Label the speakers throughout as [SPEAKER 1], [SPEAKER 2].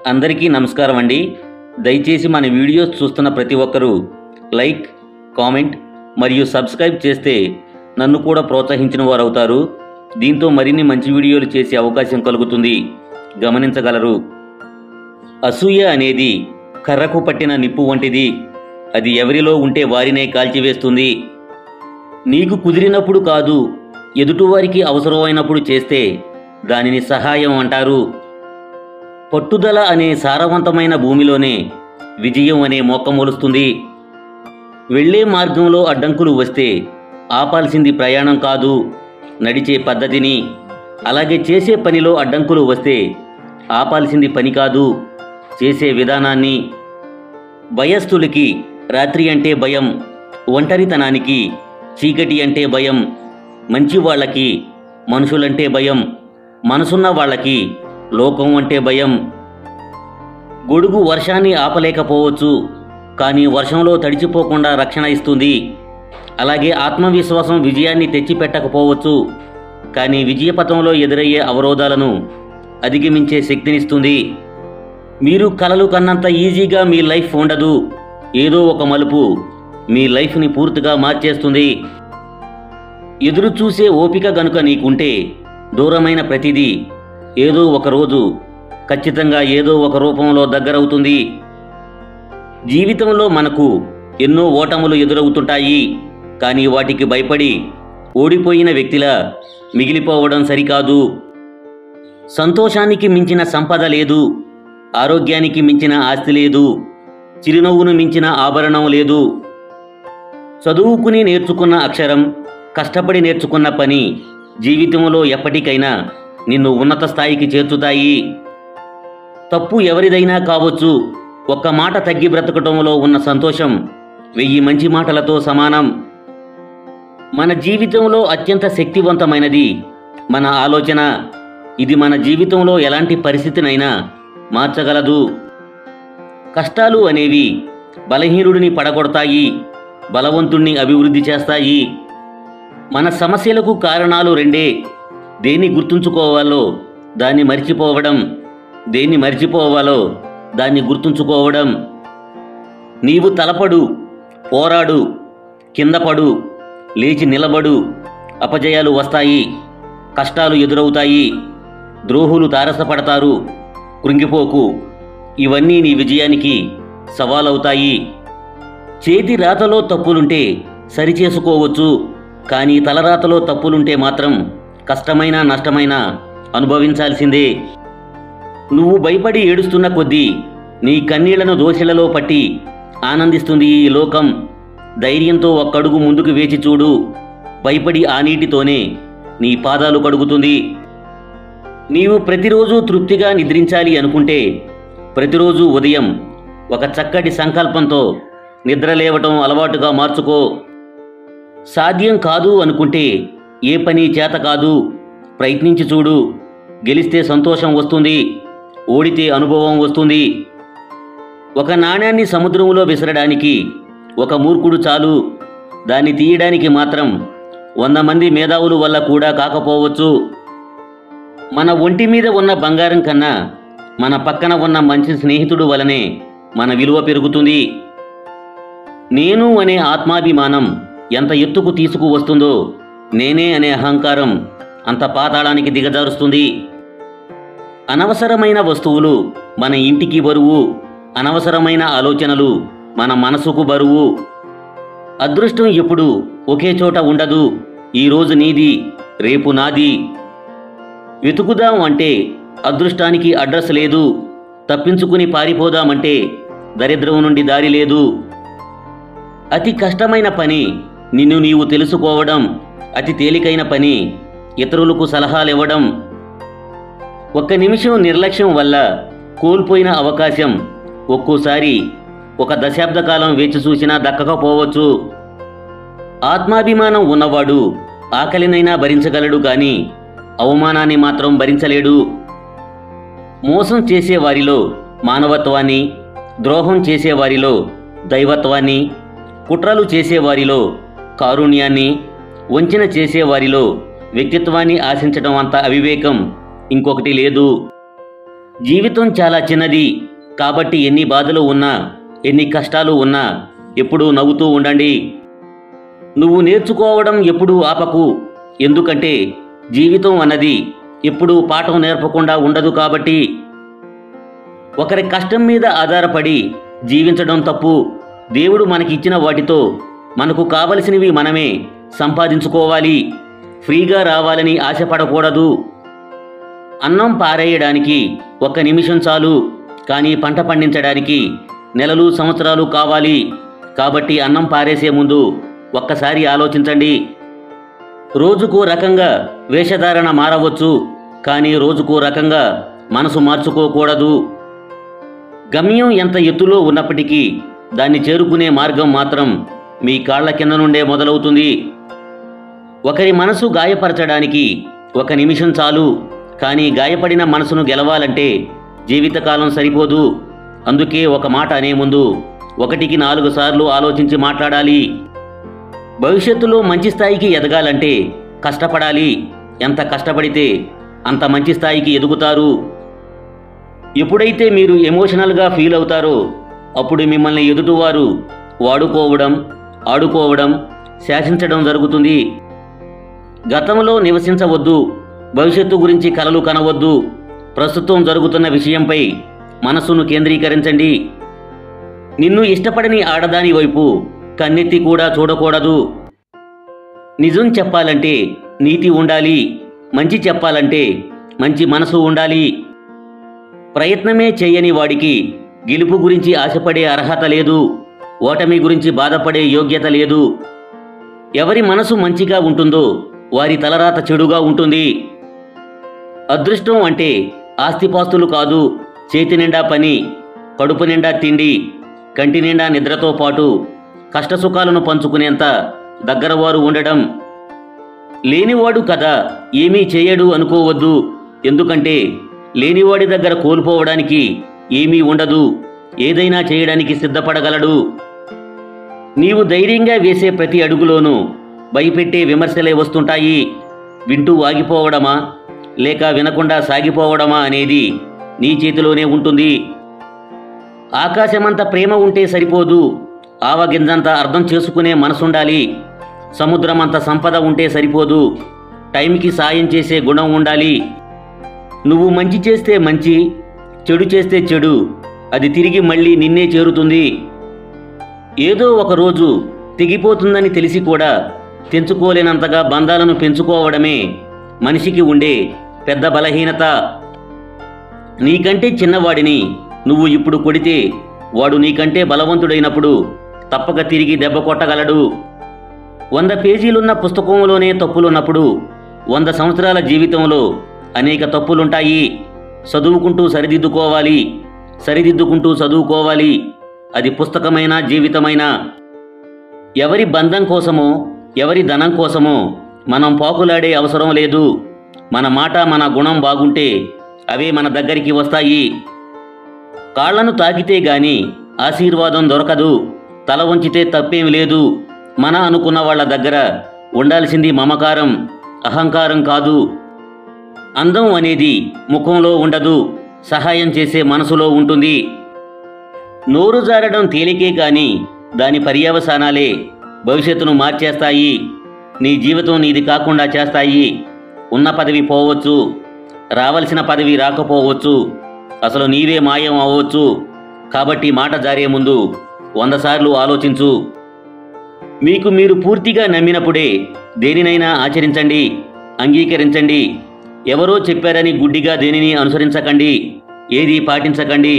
[SPEAKER 1] అందరికీ నమస్కారం అండి. దయచేసి మన వీడియోస్ చూస్తున్న ప్రతి ఒక్కరూ లైక్, కామెంట్ మరియు సబ్స్క్రైబ్ చేస్తే నన్ను కూడా ప్రోత్సహించిన వారు అవుతారు. దీంతో మరిన్ని మంచి వీడియోలు చేసే అవకాశం కలుగుతుంది, గమనించగలరు. అసూయ అనేది కర్రకు పట్టిన నిప్పు వంటిది. అది ఎవరిలో ఉంటే వారినే కాల్చివేస్తుంది. నీకు కుదిరినప్పుడు కాదు, ఎదుటివారికి అవసరమైనప్పుడు చేస్తే దానిని సహాయం అంటారు. పట్టుదల అనే సారవంతమైన భూమిలోనే విజయం అనే మొక్క మొలుస్తుంది. వెళ్ళే మార్గంలో అడ్డంకులు వస్తే ఆపాల్సింది ప్రయాణం కాదు, నడిచే పద్ధతిని. అలాగే చేసే పనిలో అడ్డంకులు వస్తే ఆపాల్సింది పని కాదు, చేసే విధానాన్ని. భయస్థులకి రాత్రి అంటే భయం, ఒంటరితనానికి చీకటి అంటే భయం. మంచి వాళ్ళకి మనుషులంటే భయం, మనసున్న వాళ్ళకి లోకం అంటే భయం. గొడుగు వర్షాన్ని ఆపలేకపోవచ్చు, కానీ వర్షంలో తడిచిపోకుండా రక్షణ ఇస్తుంది. అలాగే ఆత్మవిశ్వాసం విజయాన్ని తెచ్చిపెట్టకపోవచ్చు, కానీ విజయపథంలో ఎదురయ్యే అవరోధాలను అధిగమించే శక్తినిస్తుంది. మీరు కలలు కన్నంత ఈజీగా మీ లైఫ్ ఉండదు. ఏదో ఒక మలుపు మీ లైఫ్ని పూర్తిగా మార్చేస్తుంది. ఎదురు చూసే ఓపిక గనుక నీకుంటే దూరమైన ప్రతిదీ ఏదో ఒక రోజు ఖచ్చితంగా ఏదో ఒక రూపంలో దగ్గరవుతుంది. జీవితంలో మనకు ఎన్నో ఓటములు ఎదురవుతుంటాయి, కానీ వాటికి భయపడి ఓడిపోయిన వ్యక్తిలా మిగిలిపోవడం సరికాదు. సంతోషానికి మించిన సంపద లేదు, ఆరోగ్యానికి మించిన ఆస్తి లేదు, చిరునవ్వును మించిన ఆభరణం లేదు. చదువుకుని నేర్చుకున్న అక్షరం, కష్టపడి నేర్చుకున్న పని జీవితంలో ఎప్పటికైనా నిన్ను ఉన్నత స్థాయికి చేర్చుతాయి. తప్పు ఎవరిదైనా కావచ్చు, ఒక్క మాట తగ్గి బ్రతకటంలో ఉన్న సంతోషం 1000 మంచి మాటలతో సమానం. మన జీవితంలో అత్యంత శక్తివంతమైనది మన ఆలోచన. ఇది మన జీవితంలో ఎలాంటి పరిస్థితినైనా మార్చగలదు. కష్టాలు అనేవి బలహీనుడిని పడగొడతాయి, బలవంతుణ్ణి అభివృద్ధి చేస్తాయి. మన సమస్యలకు కారణాలు రెండే: దేన్ని గుర్తుంచుకోవాలో దాన్ని మర్చిపోవడం, దేన్ని మర్చిపోవాలో దాన్ని గుర్తుంచుకోవడం. నీవు తలపడు, పోరాడు, కిందపడు, లేచి నిలబడు. అపజయాలు వస్తాయి, కష్టాలు ఎదురవుతాయి, ద్రోహులు తారసపడతారు. కృంగిపోకు, ఇవన్నీ నీ విజయానికి సవాలవుతాయి. చేతి రాతలో తప్పులుంటే సరిచేసుకోవచ్చు, కానీ తలరాతలో తప్పులుంటే మాత్రం కష్టమైన నష్టమైన అనుభవించాల్సిందే. నువ్వు భయపడి ఏడుస్తున్న కొద్దీ నీ కన్నీళ్లను దోశలలో పట్టి ఆనందిస్తుంది ఈ లోకం. ధైర్యంతో ఒక్కడుగు ముందుకు వేచి చూడు. భయపడి ఆ నీటితోనే నీ పాదాలు కడుగుతుంది. నీవు ప్రతిరోజు తృప్తిగా నిద్రించాలి అనుకుంటే ప్రతిరోజు ఉదయం ఒక చక్కటి సంకల్పంతో నిద్రలేవటం అలవాటుగా మార్చుకో. సాధ్యం కాదు అనుకుంటే ఏ పని చేత కాదు, ప్రయత్నించి చూడు. గెలిస్తే సంతోషం వస్తుంది, ఓడితే అనుభవం వస్తుంది. ఒక నాణ్యాన్ని సముద్రంలో విసరడానికి ఒక మూర్ఖుడు చాలు, దాన్ని తీయడానికి మాత్రం 100 మంది మేధావుల వల్ల కూడా కాకపోవచ్చు. మన ఒంటి మీద ఉన్న బంగారం కన్నా మన పక్కన ఉన్న మంచి స్నేహితుడు వలనే మన విలువ పెరుగుతుంది. నేను అనే ఆత్మాభిమానం ఎంత ఎత్తుకు తీసుకువస్తుందో, నేనే అనే అహంకారం అంత పాతాళానికి దిగజారుస్తుంది. అనవసరమైన వస్తువులు మన ఇంటికి బరువు, అనవసరమైన ఆలోచనలు మన మనసుకు బరువు. అదృష్టం ఎప్పుడు ఒకే చోట ఉండదు. ఈరోజు నీది, రేపు నాది. వెతుకుదాం అంటే అదృష్టానికి అడ్రస్ లేదు. తప్పించుకుని పారిపోదామంటే దరిద్రం నుండి దారి లేదు. అతి కష్టమైన పని నిన్ను నీవు తెలుసుకోవడం, అతి తేలికైన పని ఇతరులకు సలహాలివ్వడం. ఒక్క నిమిషం నిర్లక్ష్యం వల్ల కోల్పోయిన అవకాశం ఒక్కోసారి 1 దశాబ్ద కాలం వేచి చూసినా దక్కకపోవచ్చు. ఆత్మాభిమానం ఉన్నవాడు ఆకలినైనా భరించగలడు, కానీ అవమానాన్ని మాత్రం భరించలేడు. మోసం చేసేవారిలో మానవత్వాన్ని, ద్రోహం చేసేవారిలో దైవత్వాన్ని, కుట్రలు చేసేవారిలో కారుణ్యాన్ని, వంచన చేసేవారిలో వ్యక్తిత్వాన్ని ఆశించడం అంత అవివేకం ఇంకొకటి లేదు. జీవితం చాలా చిన్నది కాబట్టి ఎన్ని బాధలు ఉన్నా, ఎన్ని కష్టాలు ఉన్నా ఎప్పుడూ నవ్వుతూ ఉండండి. నువ్వు నేర్చుకోవడం ఎప్పుడూ ఆపకు. ఎందుకంటే జీవితం అన్నది ఎప్పుడూ పాఠం నేర్పకుండా ఉండదు కాబట్టి. ఒకరి కష్టం మీద ఆధారపడి జీవించడం తప్పు. దేవుడు మనకిచ్చిన వాటితో మనకు కావలసినవి మనమే సంపాదించుకోవాలి. ఫ్రీగా రావాలని ఆశపడకూడదు. అన్నం పారేయడానికి 1 నిమిషం చాలు, కానీ పంట పండించడానికి నెలలు సంవత్సరాలు కావాలి. కాబట్టి అన్నం పారేసే ముందు ఒక్కసారి ఆలోచించండి. రోజుకో రకంగా వేషధారణ మారవచ్చు, కానీ రోజుకో రకంగా మనసు మార్చుకోకూడదు. గమ్యం ఎంత ఎత్తులో ఉన్నప్పటికీ దాన్ని చేరుకునే మార్గం మాత్రం మీ కాళ్ల కింద నుండే మొదలవుతుంది. ఒకరి మనసు గాయపరచడానికి 1 నిమిషం చాలు, కానీ గాయపడిన మనసును గెలవాలంటే జీవితకాలం సరిపోదు. అందుకే ఒక మాట అనే ముందు 1కి 4 సార్లు ఆలోచించి మాట్లాడాలి. భవిష్యత్తులో మంచి స్థాయికి ఎదగాలంటే కష్టపడాలి. ఎంత కష్టపడితే అంత మంచి స్థాయికి ఎదుగుతారు. ఎప్పుడైతే మీరు ఎమోషనల్గా ఫీల్ అవుతారో అప్పుడు మిమ్మల్ని ఎదుటివారు వాడుకోవడం, ఆడుకోవడం, శాసించడం జరుగుతుంది. గతంలో నివసించవద్దు. భవిష్యత్తు గురించి కలలు కనవద్దు. ప్రస్తుతం జరుగుతున్న విషయంపై మనసును కేంద్రీకరించండి. నిన్ను ఇష్టపడని ఆడదాని వైపు కన్నెత్తి కూడా చూడకూడదు. నిజం చెప్పాలంటే నీతి ఉండాలి. మంచి చెప్పాలంటే మంచి మనసు ఉండాలి. ప్రయత్నమే చేయని వాడికి గెలుపు గురించి ఆశపడే అర్హత లేదు. ఓటమి గురించి బాధపడే యోగ్యత లేదు. ఎవరి మనసు మంచిగా ఉంటుందో వారి తలరాత చెడుగా ఉంటుంది. అదృష్టం అంటే ఆస్తిపాస్తులు కాదు, చేతి నిండా పని, కడుపు నిండా తిండి, కంటి నిండా నిద్రతో పాటు కష్టసుఖాలను పంచుకునేంత దగ్గరవారు ఉండడం. లేనివాడు కదా ఏమీ చేయడు అనుకోవద్దు. ఎందుకంటే లేనివాడి దగ్గర కోల్పోవడానికి ఏమీ ఉండదు. ఏదైనా చేయడానికి సిద్ధపడగలడు. నీవు ధైర్యంగా వేసే ప్రతి అడుగులోనూ భయపెట్టే విమర్శలే వస్తుంటాయి. వింటూ ఆగిపోవడమా లేక వినకుండా సాగిపోవడమా అనేది నీ చేతిలోనే ఉంటుంది. ఆకాశమంత ప్రేమ ఉంటే సరిపోదు. ఆవగింజంత అర్థం చేసుకునే మనసుండాలి. సముద్రమంత సంపద ఉంటే సరిపోదు. టైంకి సాయం చేసే గుణం ఉండాలి. నువ్వు మంచి చేస్తే మంచి, చెడు చేస్తే చెడు, అది తిరిగి మళ్ళీ నిన్నే చేరుతుంది. ఏదో ఒకరోజు తెగిపోతుందని తెలిసి కూడా తెంచుకోలేనంతగా బంధాలను పెంచుకోవడమే మనిషికి ఉండే పెద్ద బలహీనత. నీకంటే చిన్నవాడిని నువ్వు ఇప్పుడు కొడితే వాడు నీకంటే బలవంతుడైనప్పుడు తప్పక తిరిగి దెబ్బ కొట్టగలడు. 100 పేజీలున్న పుస్తకంలోనే తప్పులున్నప్పుడు 100 సంవత్సరాల జీవితంలో అనేక తప్పులుంటాయి. చదువుకుంటూ సరిదిద్దుకోవాలి, సరిదిద్దుకుంటూ చదువుకోవాలి. అది పుస్తకమైనా జీవితమైనా. ఎవరి బంధం కోసమో ఎవరి ధనం కోసమో మనం పాకులాడే అవసరం లేదు. మన మాట మన గుణం బాగుంటే అవే మన దగ్గరికి వస్తాయి. కాళ్లను తాకితే గాని ఆశీర్వాదం దొరకదు. తల వంచితే తప్పేమి లేదు. మన అనుకున్న వాళ్ళ దగ్గర ఉండాల్సింది మమకారం, అహంకారం కాదు. అందం అనేది ముఖంలో ఉండదు, సహాయం చేసే మనసులో ఉంటుంది. నోరు జారడం తేలికే కానీ దాని పర్యవసానాలే భవిష్యత్తును మార్చేస్తాయి. నీ జీవితం నీది కాకుండా చేస్తాయి. ఉన్న పదవి పోవచ్చు, రావలసిన పదవి రాకపోవచ్చు, అసలు నీవే మాయం అవ్వచ్చు. కాబట్టి మాట జారే ముందు 100 సార్లు ఆలోచించు. మీకు మీరు పూర్తిగా నమ్మినప్పుడే దేనినైనా ఆచరించండి, అంగీకరించండి. ఎవరో చెప్పారని గుడ్డిగా దేనిని అనుసరించకండి, ఏదీ పాటించకండి.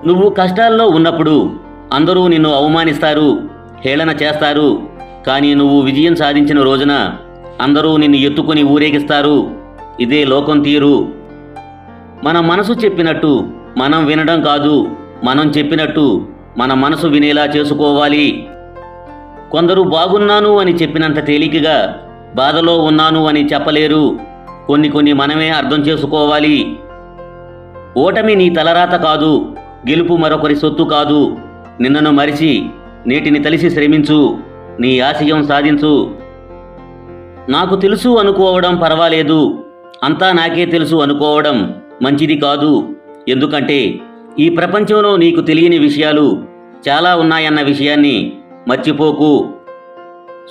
[SPEAKER 1] నువ్వు కష్టాల్లో ఉన్నప్పుడు అందరూ నిన్ను అవమానిస్తారు, హేళన చేస్తారు. కానీ నువ్వు విజయం సాధించిన రోజున అందరూ నిన్ను ఎత్తుకుని ఊరేగిస్తారు. ఇదే లోకం తీరు. మన మనసు చెప్పినట్టు మనం వినడం కాదు, మనం చెప్పినట్టు మన మనసు వినేలా చేసుకోవాలి. కొందరు బాగున్నాను అని చెప్పినంత తేలికగా బాధలో ఉన్నాను అని చెప్పలేరు. కొన్ని మనమే అర్థం చేసుకోవాలి. ఓటమి నీ తలరాత కాదు, గెలుపు మరొకరి సొత్తు కాదు. నిన్నను మరిచి నేటిని తలిసి శ్రమించు, నీ ఆశయం సాధించు. నాకు తెలుసు అనుకోవడం పర్వాలేదు, అంతా నాకే తెలుసు అనుకోవడం మంచిది కాదు. ఎందుకంటే ఈ ప్రపంచంలో నీకు తెలియని విషయాలు చాలా ఉన్నాయన్న విషయాన్ని మర్చిపోకు.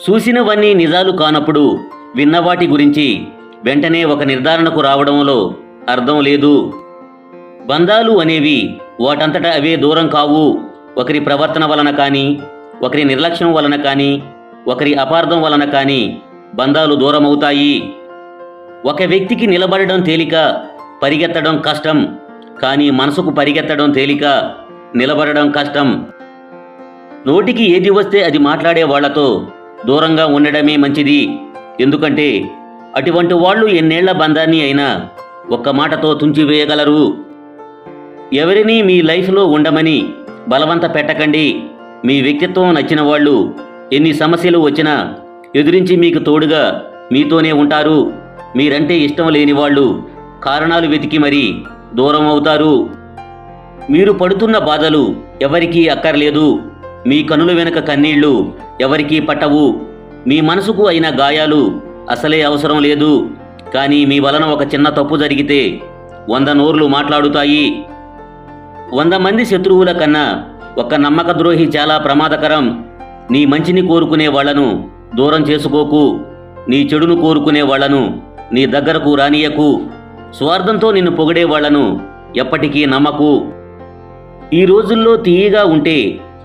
[SPEAKER 1] చూసినవన్నీ నిజాలు కానప్పుడు విన్నవాటి గురించి వెంటనే ఒక నిర్ధారణకు రావడంలో అర్థం లేదు. బంధాలు అనేవి వాటంతటా అవే దూరం కావు. ఒకరి ప్రవర్తన వలన కానీ, ఒకరి నిర్లక్ష్యం వలన కానీ, ఒకరి అపార్థం వలన కానీ బంధాలు దూరమవుతాయి. ఒక వ్యక్తికి నిలబడడం తేలిక, పరిగెత్తడం కష్టం. కానీ మనసుకు పరిగెత్తడం తేలిక, నిలబడడం కష్టం. నోటికి ఏది వస్తే అది మాట్లాడే వాళ్లతో దూరంగా ఉండడమే మంచిది. ఎందుకంటే అటువంటి వాళ్ళు ఎన్నేళ్ల బంధాన్ని అయినా ఒక్క మాటతో తుంచివేయగలరు. ఎవరినీ మీ లైఫ్లో ఉండమని బలవంత పెట్టకండి. మీ వ్యక్తిత్వం నచ్చిన వాళ్ళు ఎన్ని సమస్యలు వచ్చినా ఎదురించి మీకు తోడుగా మీతోనే ఉంటారు. మీరంటే ఇష్టం లేని వాళ్ళు కారణాలు వెతికి మరీ దూరం అవుతారు. మీరు పడుతున్న బాధలు ఎవరికీ అక్కర్లేదు. మీ కనుల వెనుక కన్నీళ్లు ఎవరికీ పట్టవు. మీ మనసుకు అయిన గాయాలు అసలే అవసరం లేదు. కానీ మీ వలన ఒక చిన్న తప్పు జరిగితే 100 నోర్లు మాట్లాడుతాయి. 100 మంది శత్రువుల కన్నా ఒక నమ్మక ద్రోహి చాలా ప్రమాదకరం. నీ మంచిని కోరుకునే వాళ్లను దూరం చేసుకోకు. నీ చెడును కోరుకునే వాళ్లను నీ దగ్గరకు రానియకు. స్వార్థంతో నిన్ను పొగిడే వాళ్లను ఎప్పటికీ నమ్మకు. ఈ రోజుల్లో తీయగా ఉంటే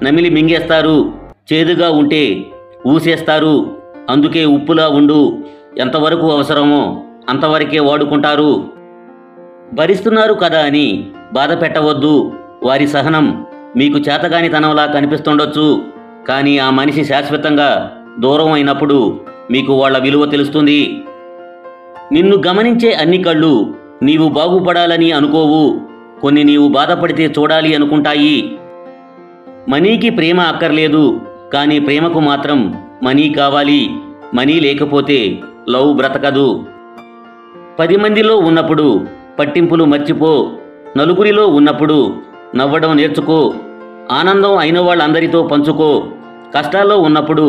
[SPEAKER 1] నమిలి మింగేస్తారు, చేదుగా ఉంటే ఊసేస్తారు. అందుకే ఉప్పులా ఉండు. ఎంతవరకు అవసరమో అంతవరకే వాడుకుంటారు. భరిస్తున్నారు కదా అని బాధ పెట్టవద్దు. వారి సహనం మీకు చేతగానితనంలా కనిపిస్తుండొచ్చు. కానీ ఆ మనిషి శాశ్వతంగా దూరం అయినప్పుడు మీకు వాళ్ళ విలువ తెలుస్తుంది. నిన్ను గమనించే అన్ని కళ్ళు నీవు బాగుపడాలని అనుకోవు. కొన్ని నీవు బాధపడితే చూడాలి అనుకుంటాయి. మనీకి ప్రేమ అక్కర్లేదు, కానీ ప్రేమకు మాత్రం మనీ కావాలి. మనీ లేకపోతే లవ్ బ్రతకదు. 10 మందిలో ఉన్నప్పుడు పట్టింపులు మర్చిపో. నలుగురిలో ఉన్నప్పుడు నవ్వడం నేర్చుకో. ఆనందం అయిన వాళ్ళందరితో పంచుకో. కష్టాల్లో ఉన్నప్పుడు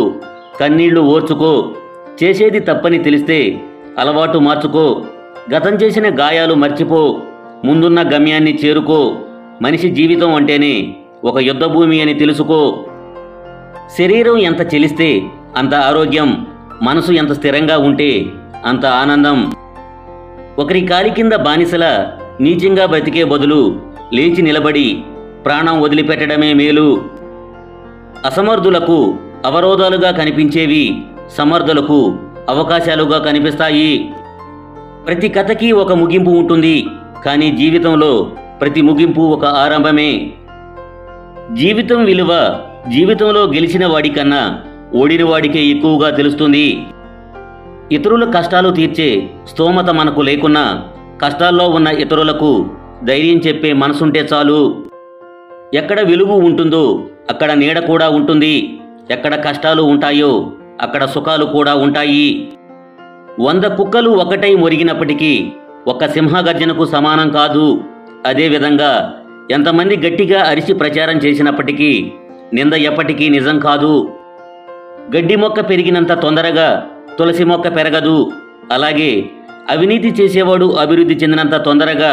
[SPEAKER 1] కన్నీళ్లు ఓర్చుకో. చేసేది తప్పని తెలిస్తే అలవాటు మార్చుకో. గతం చేసిన గాయాలు మర్చిపో. ముందున్న గమ్యాన్ని చేరుకో. మనిషి జీవితం అంటేనే ఒక యుద్ధభూమి అని తెలుసుకో. శరీరం ఎంత చెలిస్తే అంత ఆరోగ్యం. మనసు ఎంత స్థిరంగా ఉంటే అంత ఆనందం. ఒకరి కాలి కింద బానిసల నీచంగా బతికే బదులు లేచి నిలబడి ప్రాణం వదిలిపెట్టడమే మేలు. అసమర్థులకు అవరోధాలుగా కనిపించేవి సమర్థులకు అవకాశాలుగా కనిపిస్తాయి. ప్రతి కథకి ఒక ముగింపు ఉంటుంది. కానీ జీవితంలో ప్రతి ముగింపు ఒక ఆరంభమే. జీవితం విలువ జీవితంలో గెలిచిన వాడికన్నా ఓడిన వాడికే ఎక్కువగా తెలుస్తుంది. ఇతరుల కష్టాలు తీర్చే స్తోమత మనకు లేకున్నా కష్టాల్లో ఉన్న ఇతరులకు ధైర్యం చెప్పే మనసుంటే చాలు. ఎక్కడ వెలుగు ఉంటుందో అక్కడ నీడ కూడా ఉంటుంది. ఎక్కడ కష్టాలు ఉంటాయో అక్కడ సుఖాలు కూడా ఉంటాయి. 100 కుక్కలు ఒకటై మొరిగినప్పటికీ ఒక్క సింహగర్జనకు సమానం కాదు. అదేవిధంగా ఎంతమంది గట్టిగా అరిచి ప్రచారం చేసినప్పటికీ నింద ఎప్పటికీ నిజం కాదు. గడ్డి మొక్క పెరిగినంత తొందరగా తులసి మొక్క పెరగదు. అలాగే అవినీతి చేసేవాడు అభివృద్ధి చెందినంత తొందరగా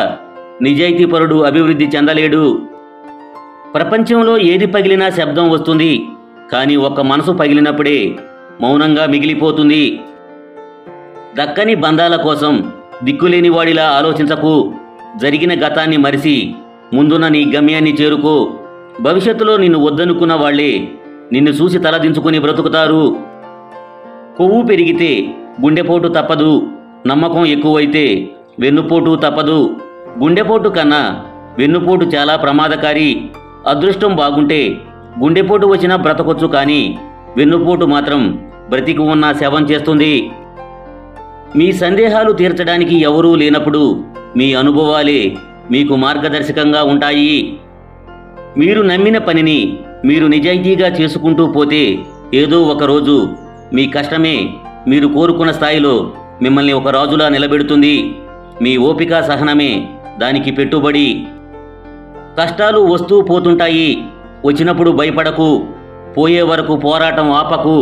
[SPEAKER 1] నిజాయితీపరుడు అభివృద్ధి చెందలేడు. ప్రపంచంలో ఏది పగిలినా శబ్దం వస్తుంది. కానీ ఒక్క మనసు పగిలినప్పుడే మౌనంగా మిగిలిపోతుంది. దక్కని బంధాల కోసం దిక్కులేని వాడిలా ఆలోచించకు. జరిగిన గతాన్ని మరిసి ముందున్న నీ గమ్యాన్ని చేరుకో. భవిష్యత్తులో నిన్ను వద్దనుకున్న వాళ్లే నిన్ను చూసి తలదించుకుని బ్రతుకుతారు. కొవ్వు పెరిగితే గుండెపోటు తప్పదు. నమ్మకం ఎక్కువైతే వెన్నుపోటు తప్పదు. గుండెపోటు కన్నా వెన్నుపోటు చాలా ప్రమాదకారి. అదృష్టం బాగుంటే గుండెపోటు వచ్చినా బ్రతకొచ్చు, కానీ వెన్నుపోటు మాత్రం బ్రతికి ఉన్న శవం చేస్తుంది. మీ సందేహాలు తీర్చడానికి ఎవరూ లేనప్పుడు మీ అనుభవాలే మీకు మార్గదర్శకంగా ఉంటాయి. మీరు నమ్మిన పనిని మీరు నిజాయితీగా చేసుకుంటూ పోతే ఏదో ఒకరోజు మీ కష్టమే మీరు కోరుకున్న స్థాయిలో మిమ్మల్ని ఒక రాజులా నిలబెడుతుంది. మీ ఓపిక సహనమే దానికి పెట్టుబడి. కష్టాలు వస్తూ పోతుంటాయి. వచ్చినప్పుడు భయపడకు. పోయే వరకు పోరాటం ఆపకు.